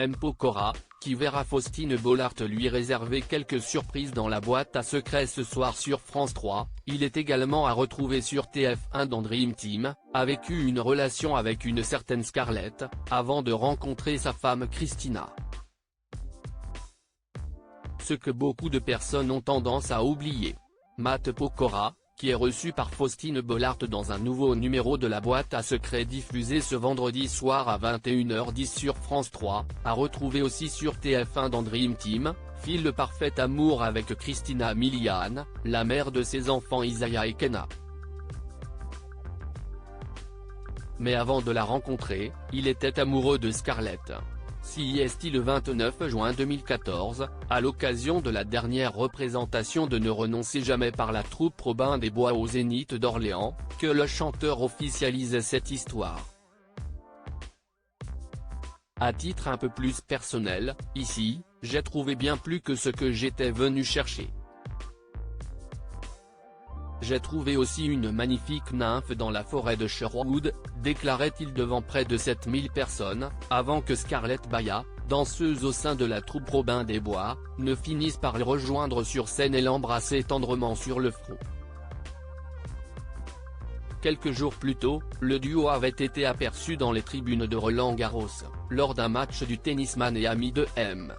M. Pokora, qui verra Faustine Bollaert lui réserver quelques surprises dans la boîte à secrets ce soir sur France 3, il est également à retrouver sur TF1 dans Dream Team, a vécu une relation avec une certaine Scarlett, avant de rencontrer sa femme Christina. Ce que beaucoup de personnes ont tendance à oublier. Matt Pokora, qui est reçu par Faustine Bollaert dans un nouveau numéro de la boîte à secrets diffusé ce vendredi soir à 21h10 sur France 3, a retrouvé aussi sur TF1 dans Dream Team, file le parfait amour avec Christina Milian, la mère de ses enfants Isaiah et Kenna. Mais avant de la rencontrer, il était amoureux de Scarlett. CIST le 29 juin 2014, à l'occasion de la dernière représentation de Ne renoncez jamais par la troupe Robin des Bois au Zénith d'Orléans, que le chanteur officialise cette histoire. À titre un peu plus personnel, ici, j'ai trouvé bien plus que ce que j'étais venu chercher. J'ai trouvé aussi une magnifique nymphe dans la forêt de Sherwood, déclarait-il devant près de 7000 personnes, avant que Scarlett Baya, danseuse au sein de la troupe Robin des Bois, ne finisse par le rejoindre sur scène et l'embrasser tendrement sur le front. Quelques jours plus tôt, le duo avait été aperçu dans les tribunes de Roland-Garros, lors d'un match du tennisman et ami de M.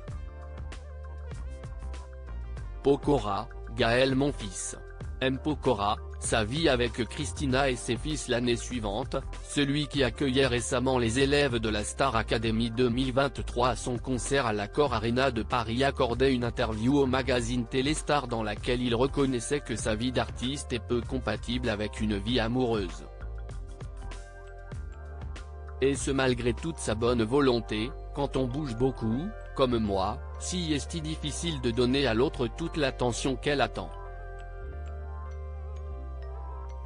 Pokora, Gaël Monfils. M. Pokora, sa vie avec Christina et ses fils l'année suivante, celui qui accueillait récemment les élèves de la Star Academy 2023 à son concert à l'Accor Arena de Paris accordait une interview au magazine Téléstar dans laquelle il reconnaissait que sa vie d'artiste est peu compatible avec une vie amoureuse. Et ce malgré toute sa bonne volonté, quand on bouge beaucoup, comme moi, si est difficile de donner à l'autre toute l'attention qu'elle attend.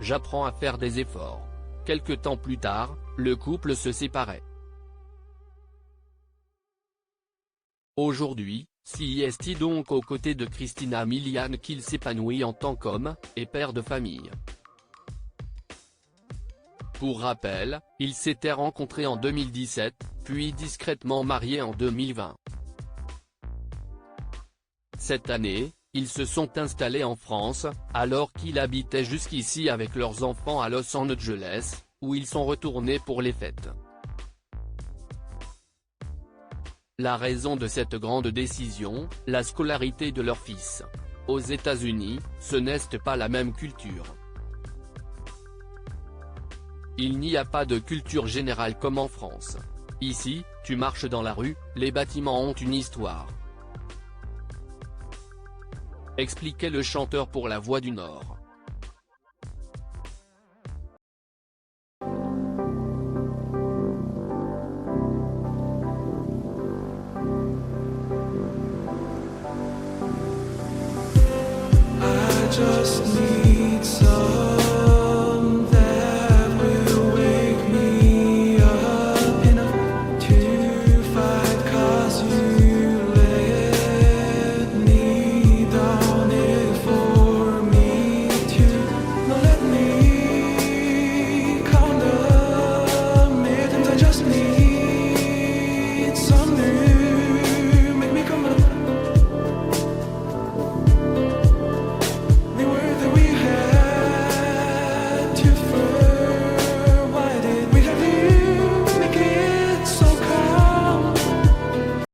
J'apprends à faire des efforts. Quelque temps plus tard, le couple se séparait. Aujourd'hui, CIST donc aux côtés de Christina Milian qu'il s'épanouit en tant qu'homme, et père de famille. Pour rappel, ils s'étaient rencontrés en 2017, puis discrètement mariés en 2020. Cette année, ils se sont installés en France, alors qu'ils habitaient jusqu'ici avec leurs enfants à Los Angeles, où ils sont retournés pour les fêtes. La raison de cette grande décision, la scolarité de leur fils. Aux États-Unis, ce n'est pas la même culture. Il n'y a pas de culture générale comme en France. Ici, tu marches dans la rue, les bâtiments ont une histoire. Expliquait le chanteur pour La Voix du Nord. I just